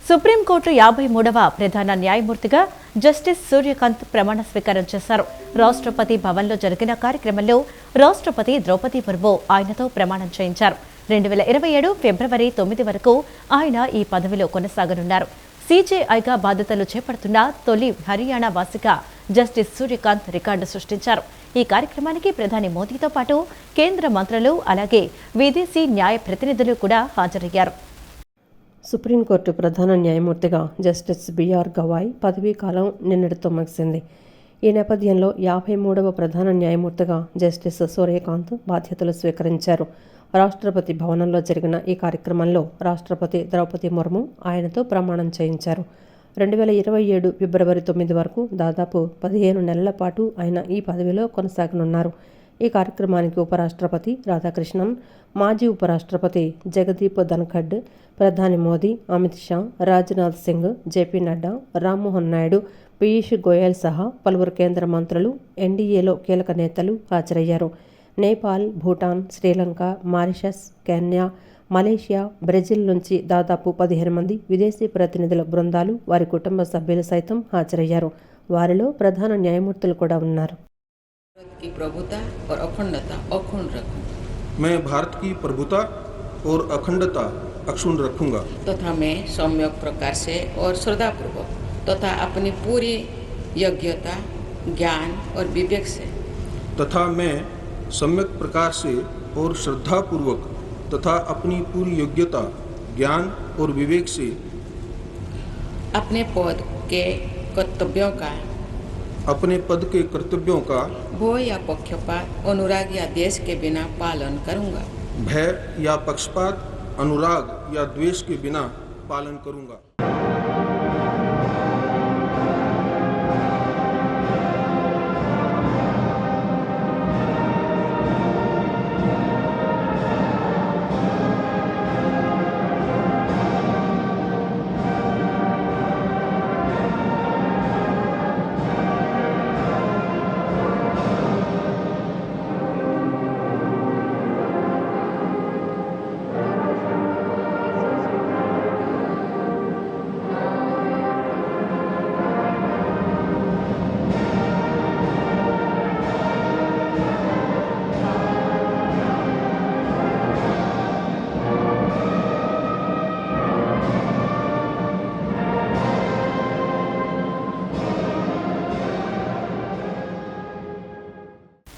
Supreme court 53వ ప్రధాన న్యాయమూర్తిగా justice Surya Kant ప్రమాణ స్వీకారం చేశారు. రాష్ట్రపతి భవన్లో జరిగిన కార్యక్రమంలో రాష్ట్రపతి ద్రౌపది ముర్ము ఆయనతో ప్రమాణం చేయించారు. 2027 ఫిబ్రవరి 9 వరకు ఆయన ఈ పదవిలో కొనసాగనున్నారు. సీజేఐగా బాధ్యతలు చేపడుతున్న తొలి హర్యానా వాసిగా జస్టిస్ సూర్యకాంత్ రికార్డు సృష్టించారు. ఈ కార్యక్రమానికి ప్రధాని మోదీతో పాటు కేంద్ర మంత్రులు అలాగే విదేశీ న్యాయ ప్రతినిధులు కూడా హాజరయ్యారు. సుప్రీంకోర్టు ప్రధాన న్యాయమూర్తిగా జస్టిస్ బిఆర్ గవాయ్ పదవీ కాలం నిన్నటితో ముగిసింది. ఈ నేపథ్యంలో 53వ ప్రధాన న్యాయమూర్తిగా జస్టిస్ సూర్యకాంత్ బాధ్యతలు స్వీకరించారు. రాష్ట్రపతి భవనంలో జరిగిన ఈ కార్యక్రమంలో రాష్ట్రపతి ద్రౌపది ముర్ము ఆయనతో ప్రమాణం చేయించారు. 2027 ఫిబ్రవరి 9 వరకు దాదాపు 15 నెలల పాటు ఆయన ఈ పదవిలో కొనసాగనున్నారు. ఈ కార్యక్రమానికి ఉపరాష్ట్రపతి రాధాకృష్ణన్, మాజీ ఉపరాష్ట్రపతి జగదీప్ ధన్ఖడ్, ప్రధాని మోదీ, అమిత్ షా, రాజ్నాథ్ సింగ్, జేపీ నడ్డా, రామ్మోహన్ నాయుడు, పీయూష్ గోయల్ సహా పలువురు కేంద్ర మంత్రులు, ఎన్డీఏలో కీలక నేతలు హాజరయ్యారు. Nepal, Bhutan, Sri Lanka, Mauritius, Kenya, Malaysia, Brazil నుంచి దాదాపు 15 మంది విదేశీ ప్రతినిధుల బృందాలు, వారి కుటుంబ సభ్యులు సైతం హాజరయ్యారు. వారిలో ప్రధాన న్యాయమూర్తులు కూడా ఉన్నారు. मैं भारत की प्रभुता और अखंडता अक्षुण्ण रखूंगा तथा मैं सम्यक प्रकार से और श्रद्धापूर्वक तथा अपनी पूरी योग्यता, ज्ञान और विवेक से तथा मैं सम्यक प्रकार से और श्रद्धापूर्वक तथा अपनी पूरी योग्यता, ज्ञान और विवेक से अपने पद के कर्तव्यों का भय या पक्षपात, अनुराग या द्वेष के बिना पालन करूंगा. भय या पक्षपात, अनुराग या द्वेष के बिना पालन करूंगा.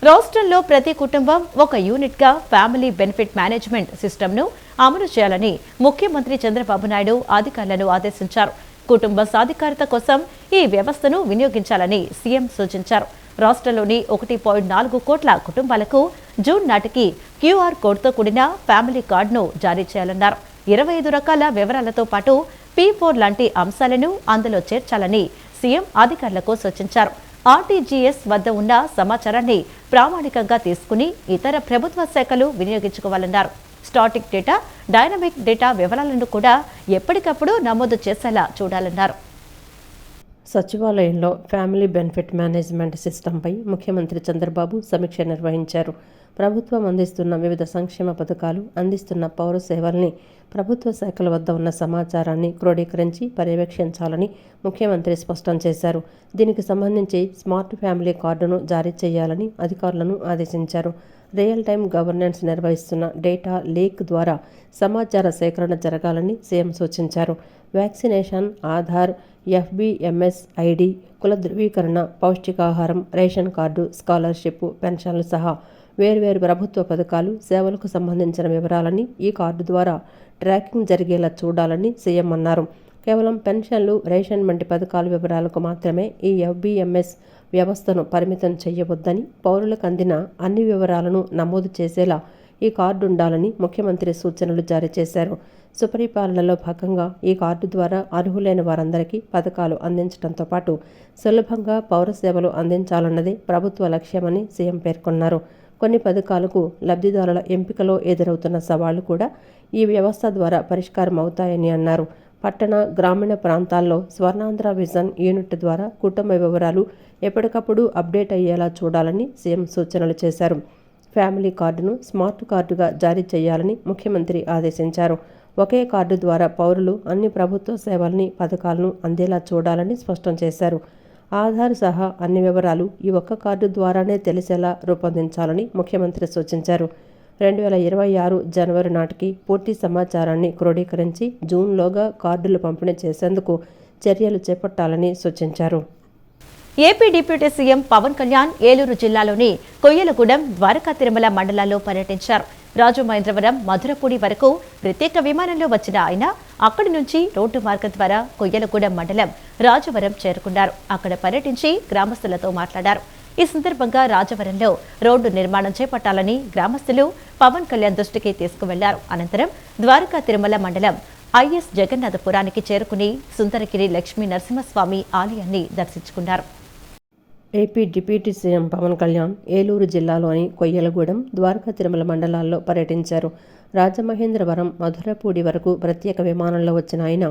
రాష్ట్రంలో ప్రతి కుటుంబం ఒక యూనిట్గా ఫ్యామిలీ బెనిఫిట్ మేనేజ్మెంట్ సిస్టమ్ను అమలు చేయాలని ముఖ్యమంత్రి చంద్రబాబు నాయుడు అధికారులను ఆదేశించారు. కుటుంబ సాధికారత కోసం ఈ వ్యవస్థను వినియోగించాలని సీఎం సూచించారు. రాష్ట్రంలోని 1.4 కోట్ల కుటుంబాలకు జూన్ నాటికి క్యూఆర్ కోడ్తో కూడిన ఫ్యామిలీ కార్డును జారీ చేయాలన్నారు. 25 రకాల వివరాలతో పాటు P4 లాంటి అంశాలను అందులో చేర్చాలని సీఎం అధికారులకు సూచించారు. ఆర్టీజీఎస్ వద్ద ఉన్న సమాచారాన్ని ప్రామాణికంగా తీసుకుని ఇతర ప్రభుత్వ శాఖలు వినియోగించుకోవాలన్నారు. స్టాటిక్ డేటా, డైనమిక్ డేటా వివరాలను కూడా ఎప్పటికప్పుడు నమోదు చేసేలా చూడాలన్నారు. సచివాలయంలో ఫ్యామిలీ బెనిఫిట్ మేనేజ్మెంట్ సిస్టంపై ముఖ్యమంత్రి చంద్రబాబు సమీక్ష నిర్వహించారు. ప్రభుత్వం అందిస్తున్న వివిధ సంక్షేమ పథకాలు, అందిస్తున్న పౌర సేవల్ని, ప్రభుత్వ శాఖల వద్ద ఉన్న సమాచారాన్ని క్రోడీకరించి పర్యవేక్షించాలని ముఖ్యమంత్రి స్పష్టం చేశారు. దీనికి సంబంధించి స్మార్ట్ ఫ్యామిలీ కార్డును జారీ చేయాలని అధికారులను ఆదేశించారు. రియల్ టైం గవర్నెన్స్ నిర్వహిస్తున్న డేటా లేక్ ద్వారా సమాచార సేకరణ జరగాలని సీఎం సూచించారు. వ్యాక్సినేషన్, ఆధార్, FBMS ఐడి, కుల ధృవీకరణ, పౌష్టికాహారం, రేషన్ కార్డు, స్కాలర్షిప్, పెన్షన్లు సహా వేర్వేరు ప్రభుత్వ పథకాలు, సేవలకు సంబంధించిన వివరాలని ఈ కార్డు ద్వారా ట్రాకింగ్ జరిగేలా చూడాలని సీఎం అన్నారు. కేవలం పెన్షన్లు, రేషన్ వంటి పథకాల వివరాలకు మాత్రమే ఈ FBMS వ్యవస్థను పరిమితం చేయవద్దని, పౌరులకు అందిన అన్ని వివరాలను నమోదు చేసేలా ఈ కార్డు ఉండాలని ముఖ్యమంత్రి సూచనలు జారీ చేశారు. సుపరిపాలనలో భాగంగా ఈ కార్డు ద్వారా అర్హులైన వారందరికీ పథకాలు అందించడంతో పాటు సులభంగా పౌర సేవలు అందించాలన్నదే ప్రభుత్వ లక్ష్యమని సీఎం పేర్కొన్నారు. కొన్ని పథకాలకు లబ్ధిదారుల ఎంపికలో ఎదురవుతున్న సవాళ్లు కూడా ఈ వ్యవస్థ ద్వారా పరిష్కారం అవుతాయని అన్నారు. పట్టణ, గ్రామీణ ప్రాంతాల్లో స్వర్ణాంధ్ర విజన్ యూనిట్ ద్వారా కుటుంబ వివరాలు ఎప్పటికప్పుడు అప్డేట్ అయ్యేలా చూడాలని సీఎం సూచనలు చేశారు. ఫ్యామిలీ కార్డును స్మార్ట్ కార్డుగా జారీ చేయాలని ముఖ్యమంత్రి ఆదేశించారు. ఒకే కార్డు ద్వారా పౌరులు అన్ని ప్రభుత్వ సేవల్ని పథకాలను అందేలా చూడాలని స్పష్టం చేశారు. ఆధార్ సహా అన్ని వివరాలు ఈ ఒక్క కార్డు ద్వారానే తెలిసేలా రూపొందించాలని ముఖ్యమంత్రి సూచించారు. 2026 జనవరి నాటికి పూర్తి సమాచారాన్ని క్రోడీకరించి జూన్లోగా కార్డులు పంపిణీ చేసేందుకు చర్యలు చేపట్టాలని సూచించారు. AP deputy CM Pawan Kalyan Eluru జిల్లాలోని కొయ్యలగూడెం, ద్వారకా తిరుమల మండలాల్లో పర్యటించారు. రాజమహేంద్రవరం, మధురపూడి వరకు ప్రత్యేక విమానంలో వచ్చిన ఆయన అక్కడి నుంచి రోడ్డు మార్గం ద్వారా కొయ్యలగూడెం మండలం రాజవరం చేరుకున్నారు. అక్కడ పర్యటించి గ్రామస్తులతో మాట్లాడారు. ఈ సందర్భంగా రాజవరంలో రోడ్డు నిర్మాణం చేపట్టాలని గ్రామస్తులు పవన్ కళ్యాణ్ దృష్టికి తీసుకువెళ్లారు. అనంతరం ద్వారకా తిరుమల మండలం ఐఎస్ జగన్నాథపురానికి చేరుకుని సుందరగిరి లక్ష్మీ నరసింహస్వామి ఆలయాన్ని దర్శించుకున్నారు. AP deputy CM Pawan Kalyan Eluru జిల్లాలోని కొయ్యలగూడెం, ద్వారకా తిరుమల మండలాల్లో పర్యటించారు. రాజమహేంద్రవరం, మధురపూడి వరకు ప్రత్యేక విమానంలో వచ్చిన ఆయన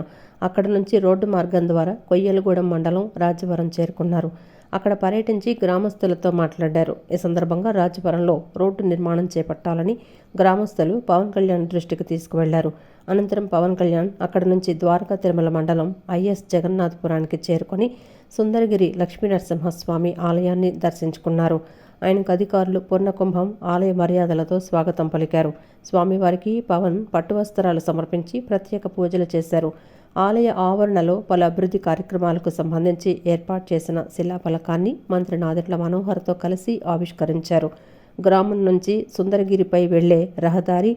అక్కడి నుంచి రోడ్డు మార్గం ద్వారా కొయ్యలగూడెం మండలం రాజవరం చేరుకున్నారు. అక్కడ పర్యటించి గ్రామస్తులతో మాట్లాడారు. ఈ సందర్భంగా రాజవరంలో రోడ్డు నిర్మాణం చేపట్టాలని గ్రామస్తులు పవన్ కళ్యాణ్ దృష్టికి తీసుకువెళ్లారు. అనంతరం పవన్ కళ్యాణ్ అక్కడి నుంచి ద్వారకా తిరుమల మండలం ఐఎస్ జగన్నాథపురానికి చేరుకొని సుందరగిరి లక్ష్మీనరసింహస్వామి ఆలయాన్ని దర్శించుకున్నారు. ఆయనకు అధికారులు పూర్ణకుంభం, ఆలయ మర్యాదలతో స్వాగతం పలికారు. స్వామివారికి పవన్ పట్టు వస్త్రాలు సమర్పించి ప్రత్యేక పూజలు చేశారు. ఆలయ ఆవరణలో పలు అభివృద్ధి కార్యక్రమాలకు సంబంధించి ఏర్పాటు చేసిన శిలాఫలకాన్ని మంత్రి నాదెండ్ల మనోహర్తో కలిసి ఆవిష్కరించారు. గ్రామం నుంచి సుందరగిరిపై వెళ్లే రహదారి,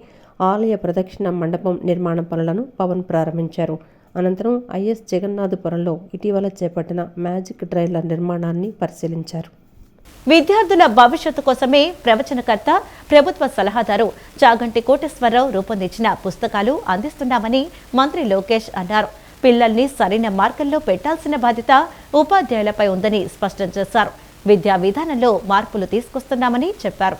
ఆలయ ప్రదక్షిణ మండపం నిర్మాణ పనులను పవన్ ప్రారంభించారు. అనంతరం ఐఎస్ జగన్నాథపురంలో ఇటీవల చేపట్టిన మ్యాజిక్ డ్రైల నిర్మాణాన్ని పరిశీలించారు. విద్యార్థుల భవిష్యత్తు కోసమే ప్రవచనకర్త, ప్రభుత్వ సలహాదారు చాగంటి కోటేశ్వరరావు రూపొందించిన పుస్తకాలు అందిస్తున్నామని మంత్రి లోకేష్ అన్నారు. పిల్లల్ని సరైన మార్గంలో పెట్టాల్సిన బాధ్యత ఉపాధ్యాయులపై ఉందని స్పష్టం చేశారు. విద్యా విధానంలో మార్పులు తీసుకొస్తున్నామని చెప్పారు.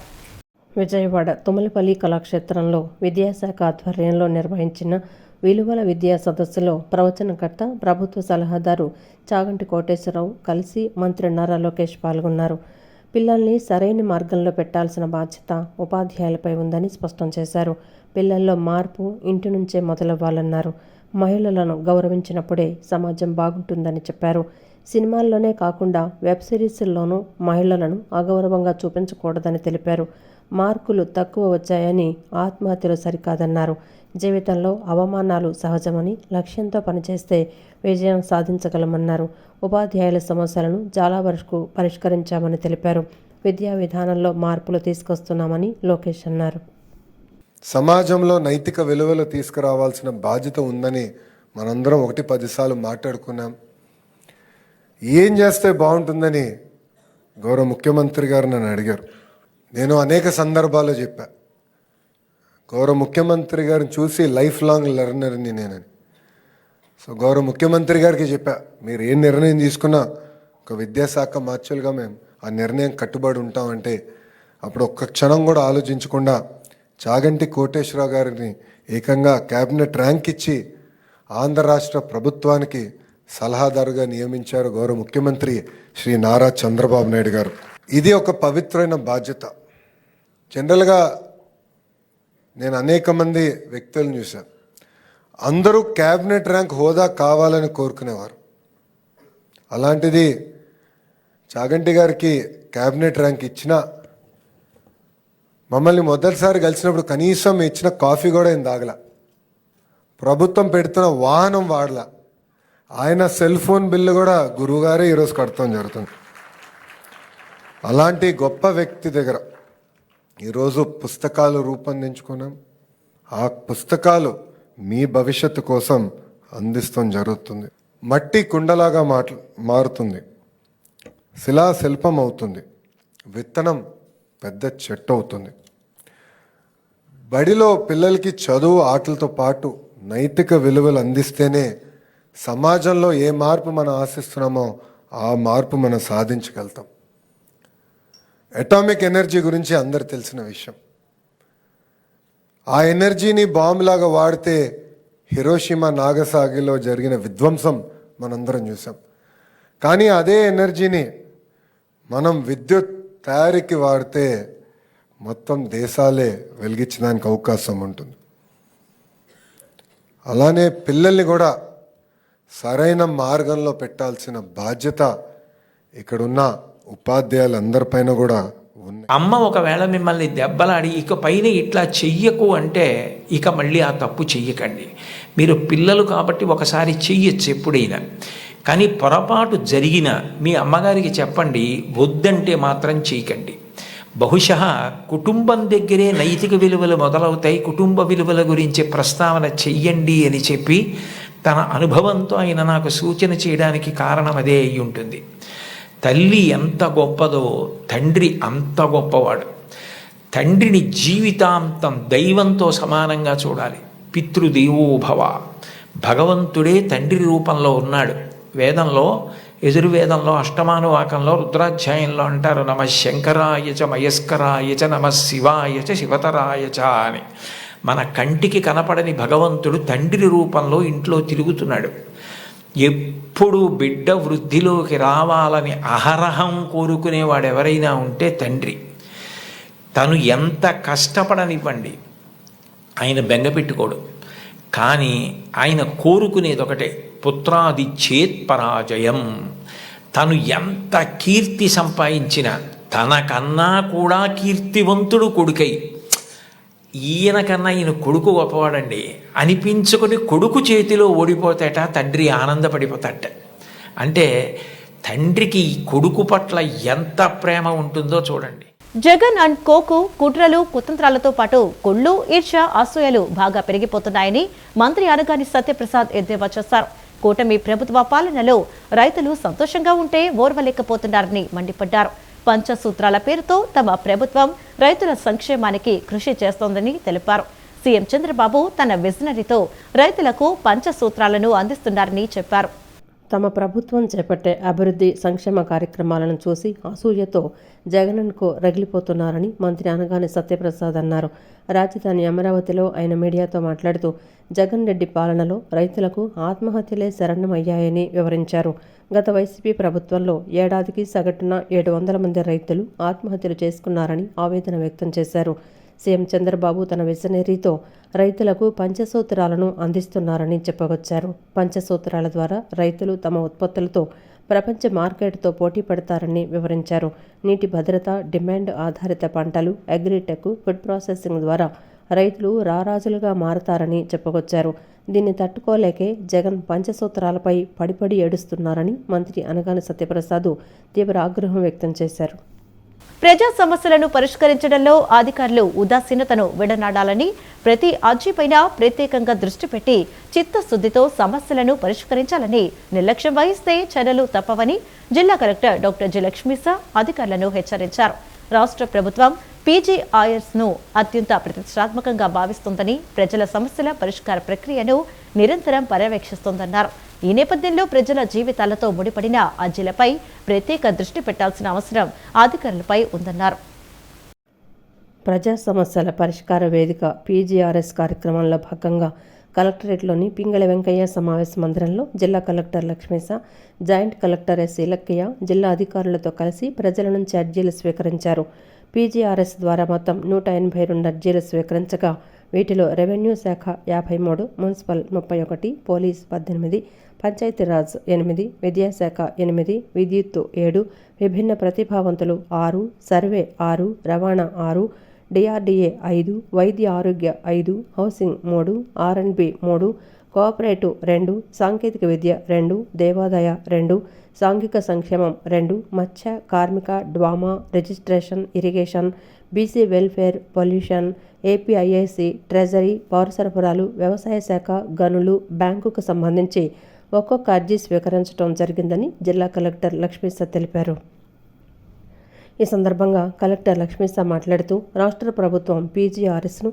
విజయవాడ తుమ్మలపల్లి కళాక్షేత్రంలో విద్యాశాఖ ఆధ్వర్యంలో నిర్వహించిన విలువల విద్యా సదస్సులో ప్రవచనకర్త, ప్రభుత్వ సలహాదారు చాగంటి కోటేశ్వరరావు కలిసి మంత్రి నారా లోకేష్ పాల్గొన్నారు. పిల్లల్ని సరైన మార్గంలో పెట్టాల్సిన బాధ్యత ఉపాధ్యాయులపై ఉందని స్పష్టం చేశారు. పిల్లల్లో మార్పు ఇంటి నుంచే మొదలవ్వాలన్నారు. మహిళలను గౌరవించినప్పుడే సమాజం బాగుంటుందని చెప్పారు. సినిమాల్లోనే కాకుండా వెబ్ సిరీస్ల్లోనూ మహిళలను అగౌరవంగా చూపించకూడదని తెలిపారు. మార్కులు తక్కువ వచ్చాయని ఆత్మహత్యలు సరికాదన్నారు. జీవితంలో అవమానాలు సహజమని, లక్ష్యంతో పనిచేస్తే విజయం సాధించగలమన్నారు. ఉపాధ్యాయుల సమస్యలను చాలా వరకు పరిష్కరించామని తెలిపారు. విద్యా విధానంలో మార్పులు తీసుకొస్తున్నామని లోకేష్ అన్నారు. సమాజంలో నైతిక విలువలు తీసుకురావాల్సిన బాధ్యత ఉందని మనందరం 1-10 సార్లు మాట్లాడుకున్నాం. ఏం చేస్తే బాగుంటుందని గౌరవ ముఖ్యమంత్రి గారు నన్ను అడిగారు. నేను అనేక సందర్భాల్లో చెప్పా, గౌరవ ముఖ్యమంత్రి గారిని చూసి లైఫ్ లాంగ్ లెర్నర్ని నేనని. సో గౌరవ ముఖ్యమంత్రి గారికి చెప్పా, మీరు ఏ నిర్ణయం తీసుకున్నా ఒక విద్యాశాఖ మార్చులుగా మేము ఆ నిర్ణయం కట్టుబడి ఉంటామంటే అప్పుడు ఒక్క క్షణం కూడా ఆలోచించకుండా చాగంటి కోటేశ్వరరావు గారిని ఏకంగా క్యాబినెట్ ర్యాంక్ ఇచ్చి ఆంధ్ర రాష్ట్ర ప్రభుత్వానికి సలహాదారుగా నియమించారు గౌరవ ముఖ్యమంత్రి శ్రీ నారా చంద్రబాబు నాయుడు గారు. ఇది ఒక పవిత్రమైన బాధ్యత. జనరల్గా నేను అనేక మంది వ్యక్తులను చూశాను, అందరూ క్యాబినెట్ ర్యాంక్ హోదా కావాలని కోరుకునేవారు. అలాంటిది చాగంటి గారికి క్యాబినెట్ ర్యాంక్ ఇచ్చినా మమ్మల్ని మొదటిసారి కలిసినప్పుడు కనీసం ఇచ్చిన కాఫీ కూడా ఏం తాగల, ప్రభుత్వం పెడుతున్న వాహనం వాడలా, ఆయన సెల్ ఫోన్ బిల్లు కూడా గురువుగారే ఈరోజు కడతాం జరుగుతుంది. అలాంటి గొప్ప వ్యక్తి దగ్గర ఈరోజు పుస్తకాలు రూపొందించుకున్నాం. ఆ పుస్తకాలు మీ భవిష్యత్తు కోసం అందిస్తాం జరుగుతుంది. మట్టి కుండలాగా మారుతుంది, శిలా శిల్పం అవుతుంది, విత్తనం పెద్ద చెట్టు అవుతుంది. బడిలో పిల్లలకి చదువు, ఆటలతో పాటు నైతిక విలువలు అందిస్తేనే సమాజంలో ఏ మార్పు మనం ఆశిస్తున్నామో ఆ మార్పు మనం సాధించగలుగుతాం. అటామిక్ ఎనర్జీ గురించి అందరు తెలిసిన విషయం. ఆ ఎనర్జీని బాంబులాగా వాడితే హిరోషిమా, నాగసాగిలో జరిగిన విధ్వంసం మనందరం చూసాం. కానీ అదే ఎనర్జీని మనం విద్యుత్ తయారీకి వాడితే మొత్తం దేశాలే వెలిగించడానికి అవకాశం ఉంటుంది. అలానే పిల్లల్ని కూడా సరైన మార్గంలో పెట్టాల్సిన బాధ్యత ఇక్కడున్న ఉపాధ్యాయులందరిపైన కూడా ఉంది. అమ్మ ఒకవేళ మిమ్మల్ని దెబ్బలాడి ఇక పైన ఇట్లా చెయ్యకు అంటే ఇక మళ్ళీ ఆ తప్పు చెయ్యకండి. మీరు పిల్లలు కాబట్టి ఒకసారి చెయ్యొచ్చు ఎప్పుడైనా, కానీ పొరపాటు జరిగిన మీ అమ్మగారికి చెప్పండి, వద్దంటే మాత్రం చేయకండి. బహుశా కుటుంబం దగ్గరే నైతిక విలువలు మొదలవుతాయి. కుటుంబ విలువల గురించి ప్రస్తావన చెయ్యండి అని చెప్పి తన అనుభవంతో ఆయన నాకు సూచన చేయడానికి కారణం అదే అయి ఉంటుంది. తల్లి ఎంత గొప్పదో తండ్రి అంత గొప్పవాడు. తండ్రిని జీవితాంతం దైవంతో సమానంగా చూడాలి. పితృదేవోభవ, భగవంతుడే తండ్రి రూపంలో ఉన్నాడు. వేదంలో, యజుర్వేదంలో అష్టమానువాకంలో రుద్రాధ్యాయంలో అంటారు, నమ శంకరాయ చ మయస్కరాయ చ నమ శివాయ చ శివతరాయ చ అని. మన కంటికి కనపడని భగవంతుడు తండ్రి రూపంలో ఇంట్లో తిరుగుతున్నాడు. ఎప్పుడు బిడ్డ వృద్ధిలోకి రావాలని అహరహం కోరుకునేవాడు ఎవరైనా ఉంటే తండ్రి. తను ఎంత కష్టపడనివ్వండి, ఆయన బెంగపెట్టుకోడు. కానీ ఆయన కోరుకునేది ఒకటే, పుత్రాది చేత్పరాజయం. తను ఎంత కీర్తి సంపాదించినా తనకన్నా కూడా కీర్తివంతుడు కొడుకై, ఈయనకన్నా ఈయన కొడుకు గొప్పవాడండి అనిపించుకొని కొడుకు చేతిలో ఓడిపోతాట తండ్రి ఆనందపడిపోతాట. అంటే తండ్రికి కొడుకు పట్ల ఎంత ప్రేమ ఉంటుందో చూడండి. జగన్ అండ్ కోకు కుట్రలు కుతంత్రాలతో పాటు కుళ్ళు, ఈర్ష్య, అసూయలు బాగా పెరిగిపోతున్నాయని మంత్రి అనగాని సత్యప్రసాద్ ఎద్దేవా చేశారు. కూటమి ప్రభుత్వ పాలనలో రైతులు సంతోషంగా ఉంటే ఓర్వలేకపోతున్నారని మండిపడ్డారు. పంచసూత్రాల పేరుతో తమ ప్రభుత్వం రైతుల సంక్షేమానికి కృషి చేస్తోందని తెలిపారు. సీఎం చంద్రబాబు తన విజనరీతో రైతులకు పంచసూత్రాలను అందిస్తున్నారని చెప్పారు. తమ ప్రభుత్వం చేపట్టే అభివృద్ధి సంక్షేమ కార్యక్రమాలను చూసి అసూయతో జగన్కు రగిలిపోతున్నారని మంత్రి అనగాని సత్యప్రసాద్ అన్నారు. రాజధాని అమరావతిలో ఆయన మీడియాతో మాట్లాడుతూ జగన్ రెడ్డి పాలనలో రైతులకు ఆత్మహత్యలే శరణ్యమయ్యాయని వివరించారు. గత వైసీపీ ప్రభుత్వంలో ఏడాదికి సగటున 700 మంది రైతులు ఆత్మహత్యలు చేసుకున్నారని ఆవేదన వ్యక్తం చేశారు. సీఎం చంద్రబాబు తన విజనరీతో రైతులకు పంచసూత్రాలను అందిస్తున్నారని చెప్పవచ్చారు. పంచసూత్రాల ద్వారా రైతులు తమ ఉత్పత్తులతో ప్రపంచ మార్కెట్తో పోటీ పడతారని వివరించారు. నీటి భద్రత, డిమాండ్ ఆధారిత పంటలు, అగ్రిటెక్, ఫుడ్ ప్రాసెసింగ్ ద్వారా రైతులు రారాజులుగా మారతారని చెప్పుకొచ్చారు. దీన్ని తట్టుకోలేకే జగన్ పంచసూత్రాలపై పడిపడి ఏడుస్తున్నారని మంత్రి అనగాని సత్యప్రసాద్ తీవ్ర ఆగ్రహం వ్యక్తం చేశారు. ప్రజా సమస్యలను పరిష్కరించడంలో అధికారులు ఉదాసీనతను విడనాడాలని, ప్రతి అర్జీపైన ప్రత్యేకంగా దృష్టి పెట్టి చిత్తశుద్ధితో సమస్యలను పరిష్కరించాలని, నిర్లక్ష్యం వహిస్తే చర్యలు తప్పవని జిల్లా కలెక్టర్ డాక్టర్ జి లక్ష్మీసా అధికారులను హెచ్చరించారు. రాష్ట్ర ప్రభుత్వం పీజీఆర్ఎస్ను అత్యంత ప్రతిష్టాత్మకంగా భావిస్తోందని, ప్రజల సమస్యల పరిష్కార ప్రక్రియను నిరంతరం పర్యవేక్షిస్తోందన్నారు. ఈ నేపథ్యంలో ప్రజల జీవితాలతో ముడిపడిన అర్జీలపై ప్రత్యేక దృష్టి పెట్టాల్సిన అవసరం అధికారులపై ఉందన్నారు. ప్రజా సమస్యల పరిష్కార వేదిక పీజీఆర్ఎస్ కార్యక్రమంలో భాగంగా కలెక్టరేట్లోని పింగళి వెంకయ్య సమావేశ మందిరంలో జిల్లా collector Lakshmisha, joint collector S Ilakkaiah జిల్లా అధికారులతో కలిసి ప్రజల నుంచి అర్జీలు స్వీకరించారు. పీజీఆర్ఎస్ ద్వారా మొత్తం 182 అర్జీలు స్వీకరించగా వీటిలో రెవెన్యూ శాఖ 53, మున్సిపల్ 31, పోలీస్ 18, పంచాయతీరాజ్ 8, విద్యాశాఖ 8, విద్యుత్ 7, విభిన్న ప్రతిభావంతులు 6, సర్వే 6, రవాణా 6, డిఆర్డీఏ 5, వైద్య ఆరోగ్య 5, హౌసింగ్ 3, R&B 3, కోఆపరేటివ్ 2, సాంకేతిక విద్య 2, దేవాదాయ 2, సాంఘిక సంక్షేమం 2, మత్స్య, కార్మిక, DWAMA, registration, irrigation, BC welfare, pollution, APIIC, treasury, పౌర సరఫరాలు, వ్యవసాయ శాఖ, గనులు, బ్యాంకుకు సంబంధించి ఒక్కొక్క అర్జీ స్వీకరించడం జరిగిందని జిల్లా కలెక్టర్ లక్ష్మీసా తెలిపారు. ఈ సందర్భంగా కలెక్టర్ లక్ష్మీసా మాట్లాడుతూ రాష్ట్ర ప్రభుత్వం పీజీఆర్ఎస్ను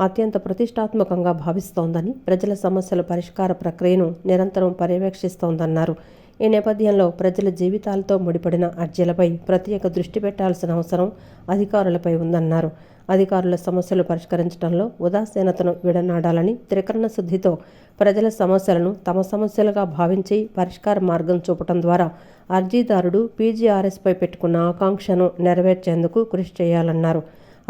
అత్యంత ప్రతిష్టాత్మకంగా భావిస్తోందని, ప్రజల సమస్యల పరిష్కార ప్రక్రియను నిరంతరం పర్యవేక్షిస్తోందన్నారు. ఈ నేపథ్యంలో ప్రజల జీవితాలతో ముడిపడిన అర్జీలపై ప్రత్యేక దృష్టి పెట్టాల్సిన అవసరం అధికారులపై ఉందన్నారు. అధికారుల సమస్యలు పరిష్కరించడంలో ఉదాసీనతను విడనాడాలని, త్రికరణ శుద్ధితో ప్రజల సమస్యలను తమ సమస్యలుగా భావించి పరిష్కార మార్గం చూపటం ద్వారా అర్జీదారుడు పీజీఆర్ఎస్పై పెట్టుకున్న ఆకాంక్షను నెరవేర్చేందుకు కృషి చేయాలన్నారు.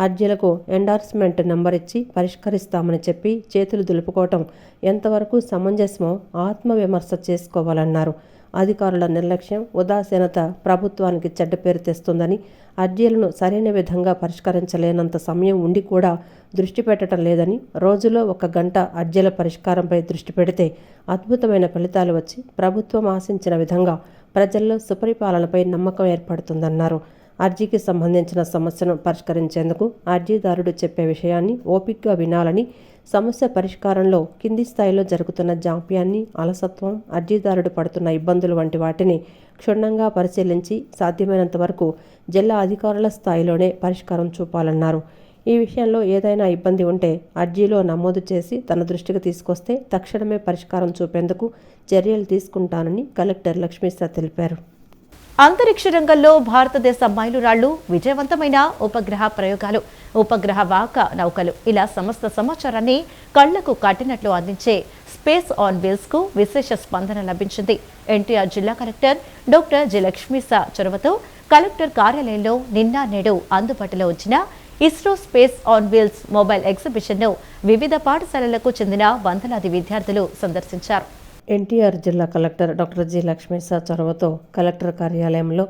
అర్జీలకు ఎండార్స్మెంట్ నంబర్ ఇచ్చి పరిష్కరిస్తామని చెప్పి చేతులు దులుపుకోవటం ఎంతవరకు సమంజసమో ఆత్మవిమర్శ చేసుకోవాలన్నారు. అధికారుల నిర్లక్ష్యం, ఉదాసీనత ప్రభుత్వానికి చెడ్డ పేరు తెస్తుందని, అర్జీలను సరైన విధంగా పరిష్కరించలేనంత సమయం ఉండి కూడా దృష్టి పెట్టడం లేదని, రోజులో 1 గంట అర్జీల పరిష్కారంపై దృష్టి పెడితే అద్భుతమైన ఫలితాలు వచ్చి ప్రభుత్వం ఆశించిన విధంగా ప్రజల్లో సుపరిపాలనపై నమ్మకం ఏర్పడుతుందన్నారు. అర్జీకి సంబంధించిన సమస్యను పరిష్కరించేందుకు అర్జీదారుడు చెప్పే విషయాన్ని ఓపికగా వినాలని, సమస్య పరిష్కారంలో కింది స్థాయిలో జరుగుతున్న జాప్యాన్ని, అలసత్వం, అర్జీదారుడు పడుతున్న ఇబ్బందులు వంటి వాటిని క్షుణ్ణంగా పరిశీలించి సాధ్యమైనంత వరకు జిల్లా అధికారుల స్థాయిలోనే పరిష్కారం చూపాలన్నారు. ఈ విషయంలో ఏదైనా ఇబ్బంది ఉంటే అర్జీలో నమోదు చేసి తన దృష్టికి తీసుకొస్తే తక్షణమే పరిష్కారం చూపేందుకు చర్యలు తీసుకుంటానని కలెక్టర్ లక్ష్మీశా తెలిపారు. అంతరిక్ష రంగంలో భారతదేశ మైలురాళ్లు, విజయవంతమైన ఉపగ్రహ ప్రయోగాలు, ఉపగ్రహ వాహక నౌకలు ఇలా సమస్త సమాచారాన్ని కళ్లకు కట్టినట్లు అందించే స్పేస్ ఆన్ వీల్స్ కు విశేష స్పందన లభించింది. ఎన్టీఆర్ జిల్లా కలెక్టర్ డాక్టర్ జి లక్ష్మీశా చొరవతో కలెక్టర్ కార్యాలయంలో నిన్న నేడు అందుబాటులో వచ్చిన ISRO space on wheels mobile ఎగ్జిబిషన్ను వివిధ పాఠశాలలకు చెందిన వందలాది విద్యార్థులు సందర్శించారు. ఎన్టీఆర్ జిల్లా కలెక్టర్ డాక్టర్ జి లక్ష్మీశా చొరవతో కలెక్టర్ కార్యాలయంలో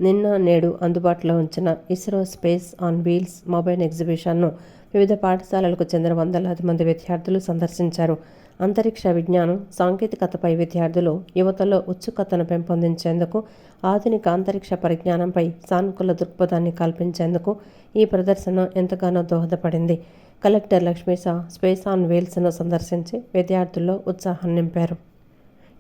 నిన్న నేడు అందుబాటులో ఉంచిన ISRO space on wheels mobile ఎగ్జిబిషన్ను వివిధ పాఠశాలలకు చెందిన వందలాది మంది విద్యార్థులు సందర్శించారు. అంతరిక్ష విజ్ఞానం, సాంకేతికతపై విద్యార్థులు యువతలో ఉత్సుకతను పెంపొందించేందుకు, ఆధునిక అంతరిక్ష పరిజ్ఞానంపై సానుకూల దృక్పథాన్ని కల్పించేందుకు ఈ ప్రదర్శన ఎంతగానో దోహదపడింది. కలెక్టర్ లక్ష్మీశా స్పేస్ ఆన్ వీల్స్ను సందర్శించి విద్యార్థుల్లో ఉత్సాహం నింపారు.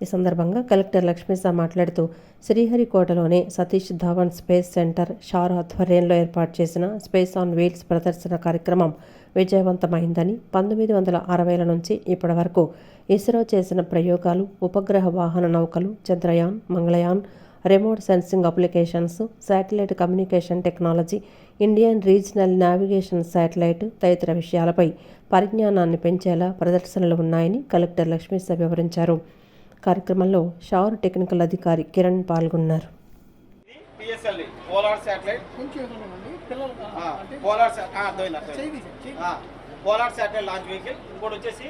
ఈ సందర్భంగా కలెక్టర్ లక్ష్మీశా మాట్లాడుతూ శ్రీహరికోటలోని సతీష్ ధావన్ స్పేస్ సెంటర్ షార్ ఆధ్వర్యంలో ఏర్పాటు చేసిన స్పేస్ ఆన్ వీల్స్ ప్రదర్శన కార్యక్రమం విజయవంతమైందని, 1960ల నుంచి ఇప్పటి వరకు ఇస్రో చేసిన ప్రయోగాలు, ఉపగ్రహ వాహన నౌకలు, Chandrayaan, Mangalyaan, remote sensing applications, satellite communication technology, Indian regional navigation satellite తదితర విషయాలపై పరిజ్ఞానాన్ని పెంచేలా ప్రదర్శనలు ఉన్నాయని కలెక్టర్ లక్ష్మీశా వివరించారు. కార్యక్రమంలో షార్ టెక్నికల్ అధికారి కిరణ్ పాల్గొన్నారు. పోలార్ శాటిలైట్ లాంచ్ వెహికల్, ఇంకోటి వచ్చేసి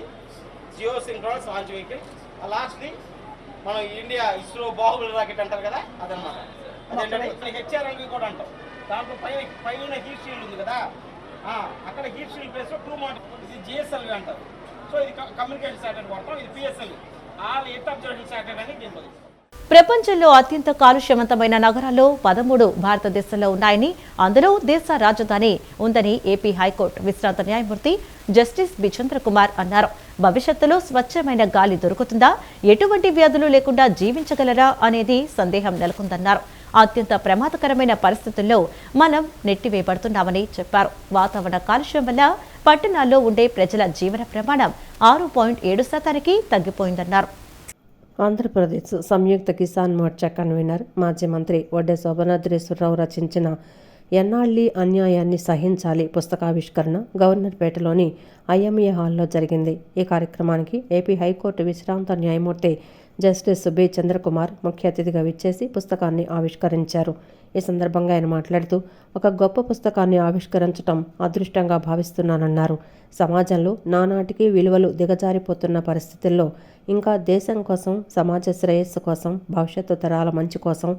జియో సింక్రోనస్ లాంచ్ వెహికల్, లాస్ట్ది మనం ఇండియా ఇస్రో బాహుబలి రాకెట్ అంటారు కదా అదనమాట. అదేంటంటే హెచ్ఆర్ఎల్వి కూడా అంటాం. దాంట్లో పైన హీట్ షీల్డ్ ఉంది కదా, అక్కడ హీట్ షీల్డ్ ప్లేస్ లో 2 మోడల్, ఇది జిఎస్ఎల్వి అంటారు. సో ఇది కమ్యూనికేషన్ శాటిలైట్ వాడతాం, ఇది పిఎస్ఎల్వి. ప్రపంచంలో అత్యంత కాలుష్యవంతమైన నగరాల్లో 13 భారతదేశంలో ఉన్నాయని, అందులో దేశ రాజధాని ఉందని ఏపీ హైకోర్టు విశ్రాంత న్యాయమూర్తి జస్టిస్ బి చంద్రకుమార్ అన్నారు. భవిష్యత్తులో స్వచ్ఛమైన గాలి దొరుకుతుందా, ఎటువంటి వ్యాధులు లేకుండా జీవించగలరా అనేది సందేహం నెలకొందన్నారు. అత్యంత ప్రమాదకరమైన పరిస్థితుల్లో మనం నెట్టివేయబడుతున్నామని చెప్పారు. వాతావరణ కాలుష్యం వల్ల పట్టణాల్లో ఉండే ప్రజల జీవన ప్రమాణం 6.7% తగ్గిపోయిందన్నారు. ఆంధ్రప్రదేశ్ సంయుక్త కిసాన్ మోర్చా కన్వీనర్, మాజీ మంత్రి వడ్డే శోభనాద్రీశ్వరరావు రచించిన ఎన్నాళ్ళీ అన్యాయాన్ని సహించాలి పుస్తకావిష్కరణ గవర్నర్పేటలోని ఐఎంఏ హాల్లో జరిగింది. ఈ కార్యక్రమానికి ఏపీ హైకోర్టు విశ్రాంత న్యాయమూర్తి జస్టిస్ బి చంద్రకుమార్ ముఖ్య అతిథిగా విచ్చేసి పుస్తకాన్ని ఆవిష్కరించారు. ఈ సందర్భంగా ఆయన మాట్లాడుతూ, ఒక గొప్ప పుస్తకాన్ని ఆవిష్కరించడం అదృష్టంగా భావిస్తున్నానన్నారు. సమాజంలో నానాటికి విలువలు దిగజారిపోతున్న పరిస్థితుల్లో ఇంకా దేశం కోసం, సమాజ శ్రేయస్సు కోసం, భవిష్యత్తు తరాల మంచి కోసం,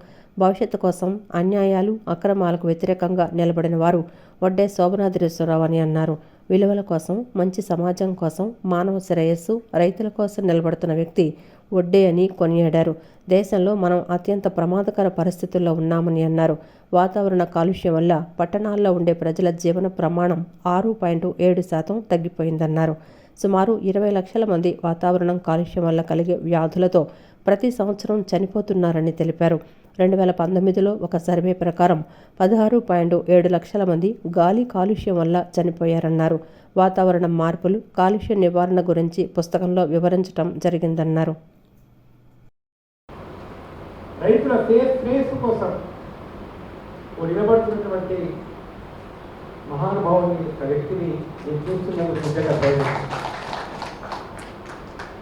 భవిష్యత్తు కోసం అన్యాయాలు, అక్రమాలకు వ్యతిరేకంగా నిలబడిన వారు వడ్డే శోభనాద్రీశ్వరరావు అని అన్నారు. విలువల కోసం, మంచి సమాజం కోసం, మానవ శ్రేయస్సు, రైతుల కోసం నిలబడుతున్న వ్యక్తి వడ్డే అని కొనియాడారు. దేశంలో మనం అత్యంత ప్రమాదకర పరిస్థితుల్లో ఉన్నామని అన్నారు. వాతావరణ కాలుష్యం వల్ల పట్టణాల్లో ఉండే ప్రజల జీవన ప్రమాణం 6.7% తగ్గిపోయిందన్నారు. సుమారు 20 లక్షల మంది వాతావరణం కాలుష్యం వల్ల కలిగే వ్యాధులతో ప్రతి సంవత్సరం చనిపోతున్నారని తెలిపారు. 2019లో ఒక సర్వే ప్రకారం 16.7 లక్షల మంది గాలి కాలుష్యం వల్ల చనిపోయారన్నారు. వాతావరణ మార్పులు, కాలుష్య నివారణ గురించి పుస్తకంలో వివరించడం జరిగిందన్నారు. రైతుల శ్రేయస్సు కోసం నిలబడుతున్నటువంటి మహానుభావుని వ్యక్తిని నేను చూస్తున్నందుకు నిజంగా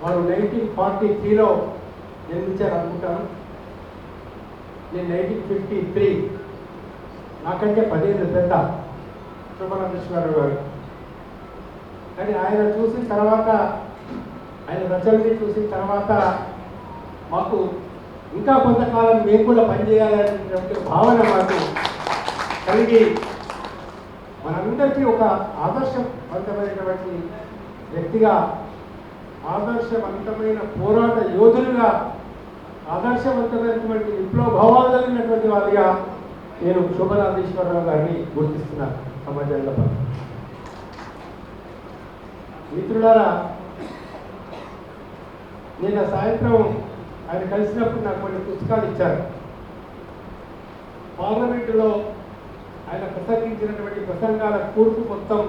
వారు 1943లో జన్మించారు అనుకుంటాను. నేను 1953, నాకంటే 10 ఏళ్ళు పెద్ద. శోభనాధీశ్వరరావు గారు. కానీ ఆయన చూసిన తర్వాత, ఆయన రచనని చూసిన తర్వాత మాకు ఇంకా కొంతకాలం మేము కూడా పనిచేయాలనేటువంటి భావన మాకు కలిగి మనందరికీ ఒక ఆదర్శవంతమైనటువంటి వ్యక్తిగా, ఆదర్శవంతమైన పోరాట యోధులుగా, ఆదర్శవంతమైనటువంటి విప్లవ భావాలు కలిగినటువంటి వారిగా నేను శోభనాధీశ్వరరావు గారిని గుర్తిస్తున్నాను సమాజంలో. మిత్రులారా, నిన్న సాయంత్రం ఆయన కలిసినప్పుడు నాకు కొన్ని పుస్తకాలు ఇచ్చారు. పార్లమెంటులో ఆయన ప్రసంగించినటువంటి ప్రసంగాల కూర్పు మొత్తం.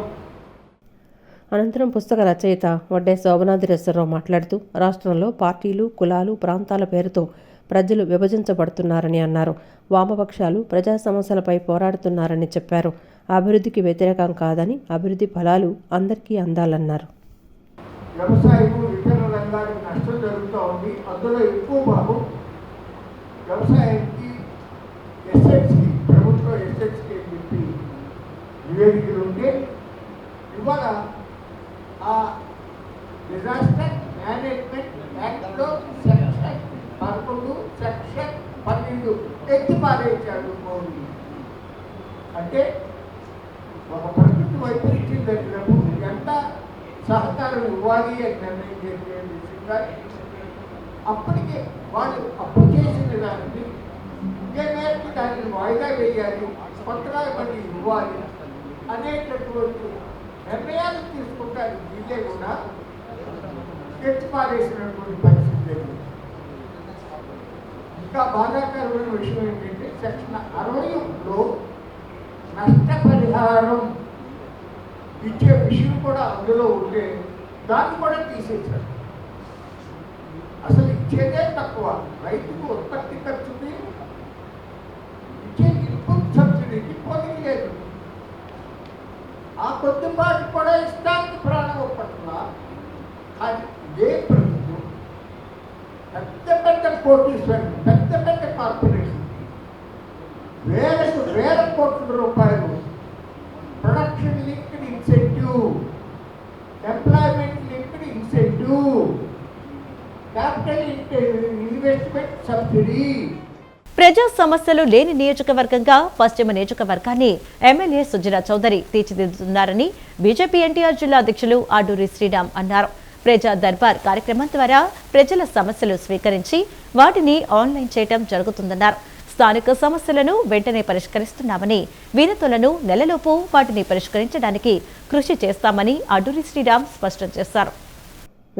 అనంతరం పుస్తక రచయిత వడ్డే శోభనాధీశ్వరరావు మాట్లాడుతూ రాష్ట్రంలో పార్టీలు, కులాలు, ప్రాంతాల పేరుతో ప్రజలు విభజించబడుతున్నారని అన్నారు. వామపక్షాలు ప్రజా సమస్యలపై పోరాడుతున్నారని చెప్పారు. అభివృద్ధికి వ్యతిరేకం కాదని, అభివృద్ధి ఫలాలు అందరికీ అందాలన్నారు. వ్యవసాయము ఇతర రంగానికి నష్టం జరుగుతూ ఉంది. అందులో ఎక్కువ భాగం వ్యవసాయానికి ఎస్ఎస్కి, ప్రభుత్వ ఎస్ఎస్కి అని చెప్పి నివేదికలు ఉంటే, ఇవాళ ఆ డిజాస్టర్ మేనేజ్మెంట్ యాక్ట్లో సెక్షన్ 11, సెక్షన్ 12 ఎత్తి పారేశాడు మోడీ. అంటే ఒక ప్రకృతి వైపరీత్యం జరిగినప్పుడు ఎంత సహకారం ఇవ్వాలి అని నిర్ణయం చేసే విషయంగా అప్పటికే వాళ్ళు అప్పు చేసిన దానికి ఏ మేరకు దానిని వాయిదా వేయాలి, కొత్తగా మళ్ళీ ఇవ్వాలి అనేటటువంటి నిర్ణయాలు తీసుకుంటానికి వీళ్ళే కూడా ఎత్తిపారేసినటువంటి పరిస్థితి జరిగింది. ఇంకా బాధాకరమైన విషయం ఏంటంటే సెక్షన్ 60లో నష్టపరిహారం ఇచ్చే విషయం కూడా అందులో ఉంటే దాన్ని కూడా తీసేశారు. అసలు ఇచ్చేదే తక్కువ, రైతుకు ఉత్పత్తి ఖర్చుకి ఇచ్చే ఇన్పుట్ సబ్సిడీకి పోలిక లేదు. ఆ కొద్దిపాటి కూడా ఇష్టానికి ప్రాణం పట్ల అది ఇదే ప్రభుత్వం పెద్ద పెద్ద కోటీశ్వరులు, పెద్ద పెద్ద కార్పొరేషన్ వేల కోట్ల రూపాయలు production linked incentive, employment linked incentive, capital investment subsidy. ప్రజా సమస్యలు లేని నియోజకవర్గంగా పశ్చిమ నియోజకవర్గాన్ని ఎమ్మెల్యే సుజనా చౌదరి తీర్చిదిద్దుతున్నారని బీజేపీ ఎన్టీఆర్ జిల్లా అధ్యక్షులు అడ్డూరి శ్రీరామ్ అన్నారు. ప్రజా దర్బార్ కార్యక్రమం ద్వారా ప్రజల సమస్యలు స్వీకరించి వాటిని ఆన్లైన్ చేయడం జరుగుతుందన్నారు. స్థానిక సమస్యలను వెంటనే పరిష్కరిస్తున్నామని, వినతులను నెలలోపు వాటిని పరిష్కరించడానికి కృషి చేస్తామని అడ్డూరి శ్రీరామ్ స్పష్టం చేశారు.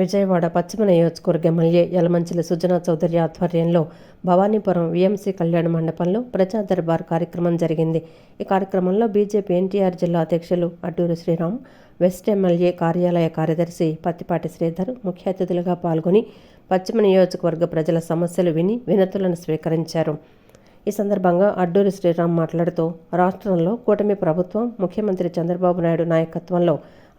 విజయవాడ పశ్చిమ నియోజకవర్గ ఎమ్మెల్యే యలమంచిలి సుజనా చౌదరి ఆధ్వర్యంలో భవానీపురం విఎంసీ కళ్యాణ మండపంలో ప్రజా దర్బార్ కార్యక్రమం జరిగింది. ఈ కార్యక్రమంలో బీజేపీ ఎన్టీఆర్ జిల్లా అధ్యక్షులు అడ్డూరి శ్రీరామ్, వెస్ట్ ఎమ్మెల్యే కార్యాలయ కార్యదర్శి పత్తిపాటి శ్రీధర్ ముఖ్య అతిథులుగా పాల్గొని పశ్చిమ నియోజకవర్గ ప్రజల సమస్యలు విని వినతులను స్వీకరించారు. ఈ సందర్భంగా అడ్డూరి శ్రీరామ్ మాట్లాడుతూ రాష్ట్రంలో కూటమి ప్రభుత్వం ముఖ్యమంత్రి చంద్రబాబు నాయుడు నాయకత్వంలో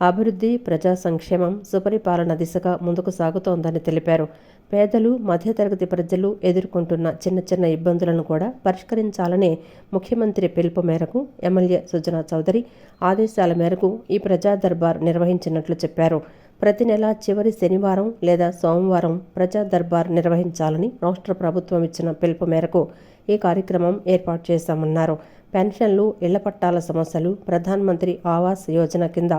అభివృద్ధి, ప్రజా సంక్షేమం, సుపరిపాలన దిశగా ముందుకు సాగుతోందని తెలిపారు. పేదలు, మధ్యతరగతి ప్రజలు ఎదుర్కొంటున్న చిన్న చిన్న ఇబ్బందులను కూడా పరిష్కరించాలనే ముఖ్యమంత్రి పిలుపు మేరకు ఎమ్మెల్యే సుజనా చౌదరి ఆదేశాల మేరకు ఈ ప్రజా దర్బార్ నిర్వహించినట్లు చెప్పారు. ప్రతి నెల చివరి శనివారం లేదా సోమవారం ప్రజా దర్బార్ నిర్వహించాలని రాష్ట్ర ప్రభుత్వం ఇచ్చిన పిలుపు మేరకు ఈ కార్యక్రమం ఏర్పాటు చేశామన్నారు. పెన్షన్లు, ఇళ్ల పట్టాల సమస్యలు, ప్రధానమంత్రి ఆవాస్ యోజన కింద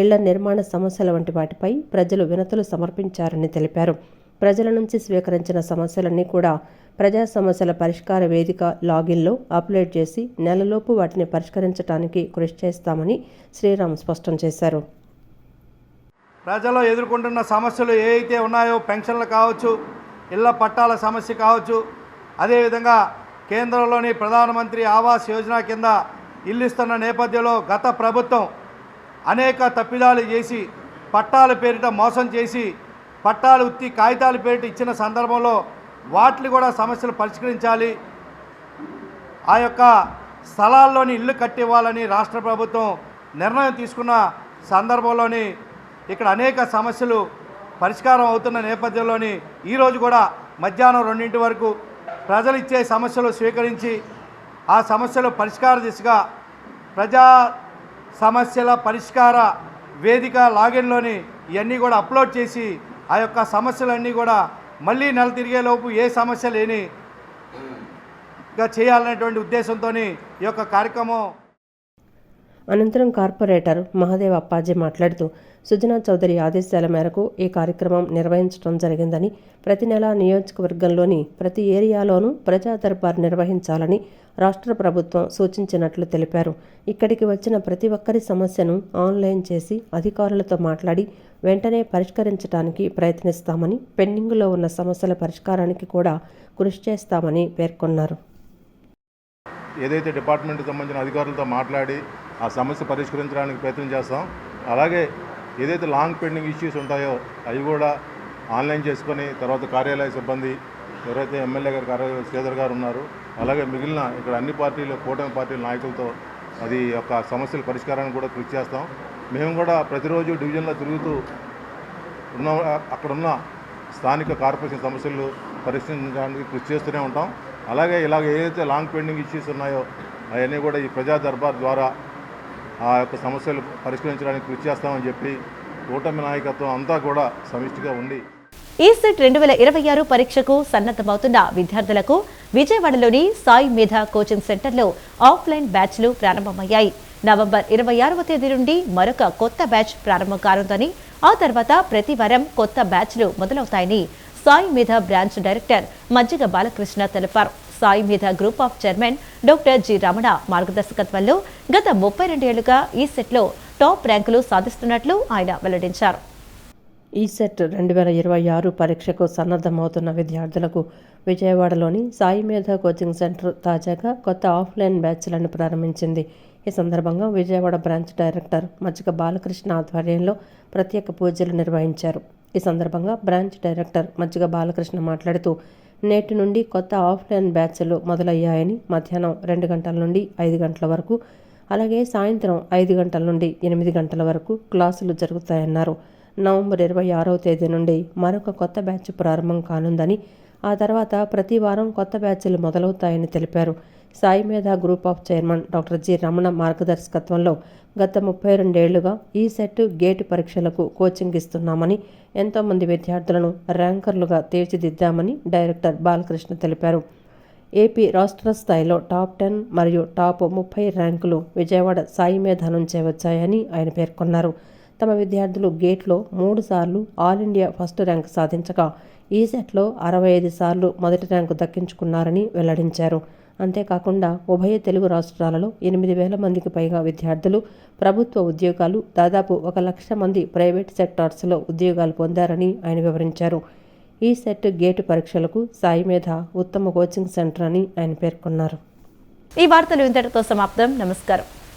ఇళ్ల నిర్మాణ సమస్యల వంటి వాటిపై ప్రజలు వినతులు సమర్పించారని తెలిపారు. ప్రజల నుంచి స్వీకరించిన సమస్యలన్నీ కూడా ప్రజా సమస్యల పరిష్కార వేదిక లాగిన్లో అప్లోడ్ చేసి నెలలోపు వాటిని పరిష్కరించడానికి కృషి చేస్తామని శ్రీరామ్ స్పష్టం చేశారు. ప్రజలు ఎదుర్కొంటున్న సమస్యలు ఏవైతే ఉన్నాయో, పెన్షన్లు కావచ్చు, ఇళ్ల పట్టాల సమస్య కావచ్చు, అదేవిధంగా కేంద్రంలోని ప్రధానమంత్రి ఆవాస్ యోజన కింద ఇల్లు ఇస్తున్న నేపథ్యంలో గత ప్రభుత్వం అనేక తప్పిదాలు చేసి పట్టాల పేరిట మోసం చేసి పట్టాలు ఉత్తి కాగితాల పేరిట ఇచ్చిన సందర్భంలో వాటిని కూడా సమస్యలు పరిష్కరించాలి, ఆ యొక్క స్థలాల్లోని ఇల్లు కట్టివ్వాలని రాష్ట్ర ప్రభుత్వం నిర్ణయం తీసుకున్న సందర్భంలోని ఇక్కడ అనేక సమస్యలు పరిష్కారం అవుతున్న నేపథ్యంలోని ఈరోజు కూడా మధ్యాహ్నం 2 వరకు ప్రజలు ఇచ్చే సమస్యలు స్వీకరించి ఆ సమస్యలు పరిష్కార దిశగా ప్రజా సమస్యల పరిష్కార వేదిక లాగిన్లోని ఇవన్నీ కూడా అప్లోడ్ చేసి ఆ యొక్క సమస్యలన్నీ కూడా మళ్ళీ నెల తిరిగేలోపు ఏ సమస్య లేనిగా చేయాలనేటువంటి ఉద్దేశంతో ఈ యొక్క కార్యక్రమం. అనంతరం కార్పొరేటర్ మహాదేవ్ అప్పాజీ మాట్లాడుతూ సుజనా చౌదరి ఆదేశాల మేరకు ఈ కార్యక్రమం నిర్వహించడం జరిగిందని, ప్రతి నెల నియోజకవర్గంలోని ప్రతి ఏరియాలోనూ ప్రజా దర్బార్ నిర్వహించాలని రాష్ట్ర ప్రభుత్వం సూచించినట్లు తెలిపారు. ఇక్కడికి వచ్చిన ప్రతి ఒక్కరి సమస్యను ఆన్లైన్ చేసి అధికారులతో మాట్లాడి వెంటనే పరిష్కరించడానికి ప్రయత్నిస్తామని, పెండింగ్లో ఉన్న సమస్యల పరిష్కారానికి కూడా కృషి చేస్తామని పేర్కొన్నారు. ఏదైతే డిపార్ట్మెంట్కి సంబంధించిన అధికారులతో మాట్లాడి ఆ సమస్య పరిష్కరించడానికి ప్రయత్నం చేస్తాం. అలాగే ఏదైతే లాంగ్ పెండింగ్ ఇష్యూస్ ఉంటాయో అవి కూడా ఆన్లైన్ చేసుకొని తర్వాత కార్యాలయ సిబ్బంది ఎవరైతే ఎమ్మెల్యే గారు శ్రీధర్ గారు ఉన్నారు, అలాగే మిగిలిన ఇక్కడ అన్ని పార్టీలు కూటమి పార్టీల నాయకులతో అది యొక్క సమస్యల పరిష్కారానికి కూడా కృషి చేస్తాం. మేము కూడా ప్రతిరోజు డివిజన్లో తిరుగుతూ అక్కడున్న స్థానిక కార్పొరేషన్ సమస్యలు పరిష్కరించడానికి కృషి చేస్తూనే ఉంటాం. అలాగే ఇలాగ ఏదైతే లాంగ్ పెండింగ్ ఇష్యూస్ ఉన్నాయో అవన్నీ కూడా ఈ ప్రజా దర్బార్ ద్వారా ఆ యొక్క సమస్యలు పరిష్కరించడానికి కృషి చేస్తామని చెప్పి కూటమి నాయకత్వం అంతా కూడా సమిష్టిగా ఉండి ఈసెట్ 2026 పరీక్షకు సన్నద్ధమవుతున్న విద్యార్థులకు విజయవాడలోని సాయి మేధా కోచింగ్ సెంటర్లో ఆఫ్లైన్ బ్యాచ్లు ప్రారంభమయ్యాయి. నవంబర్ 26వ తేదీ నుండి మరొక కొత్త బ్యాచ్ ప్రారంభం కానుందని, ఆ తర్వాత ప్రతి వారం కొత్త బ్యాచ్లు మొదలవుతాయని సాయి మేధా బ్రాంచ్ డైరెక్టర్ మజ్జిగ బాలకృష్ణ తెలిపారు. Sai Medha group of chairman doctor G Ramana మార్గదర్శకత్వంలో గత 32 ఏళ్లుగా ఈసెట్లో టాప్ ర్యాంకులు సాధిస్తున్నట్లు ఆయన వెల్లడించారు. ఈసెట్ 2026 పరీక్షకు సన్నద్ధమవుతున్న విద్యార్థులకు విజయవాడలోని సాయి మేధా కోచింగ్ సెంటర్ తాజాగా కొత్త ఆఫ్లైన్ బ్యాచ్లను ప్రారంభించింది. ఈ సందర్భంగా విజయవాడ బ్రాంచ్ డైరెక్టర్ మజ్జిగ బాలకృష్ణ ఆధ్వర్యంలో ప్రత్యేక పూజలు నిర్వహించారు. ఈ సందర్భంగా బ్రాంచ్ డైరెక్టర్ మజ్జిగ బాలకృష్ణ మాట్లాడుతూ, నేటి నుండి కొత్త ఆఫ్లైన్ బ్యాచ్లు మొదలయ్యాయని, మధ్యాహ్నం 2 గంటల నుండి 5 గంటల వరకు, అలాగే సాయంత్రం 5 గంటల నుండి 8 గంటల వరకు క్లాసులు జరుగుతాయన్నారు. నవంబర్ 26వ తేదీ నుండి మరొక కొత్త బ్యాచ్ ప్రారంభం కానుందని, ఆ తర్వాత ప్రతి వారం కొత్త బ్యాచ్లు మొదలవుతాయని తెలిపారు. Sai Medha group of chairman doctor G Ramana మార్గదర్శకత్వంలో గత 32 ఏళ్లుగా ఈసెట్ గేటు పరీక్షలకు కోచింగ్ ఇస్తున్నామని, ఎంతోమంది విద్యార్థులను ర్యాంకర్లుగా తీర్చిదిద్దామని డైరెక్టర్ బాలకృష్ణ తెలిపారు. ఏపీ రాష్ట్ర స్థాయిలో టాప్ 10 మరియు టాప్ 30 ర్యాంకులు విజయవాడ సాయి మేధా నుంచే వచ్చాయని ఆయన పేర్కొన్నారు. తమ విద్యార్థులు గేట్లో 3 సార్లు ఆల్ ఇండియా ఫస్ట్ ర్యాంక్ సాధించగా, ఈసెట్లో 65 సార్లు మొదటి ర్యాంకు దక్కించుకున్నారని వెల్లడించారు. అంతేకాకుండా ఉభయ తెలుగు రాష్ట్రాలలో 8,000 మందికి పైగా విద్యార్థులు ప్రభుత్వ ఉద్యోగాలు, దాదాపు 1,00,000 మంది ప్రైవేట్ సెక్టార్స్లో ఉద్యోగాలు పొందారని ఆయన వివరించారు. ఈసెట్ గేటు పరీక్షలకు సాయి మేధా ఉత్తమ కోచింగ్ సెంటర్ అని ఆయన పేర్కొన్నారు. ఈ వార్తలు ఇంతటితో సమాప్తం. నమస్కారం.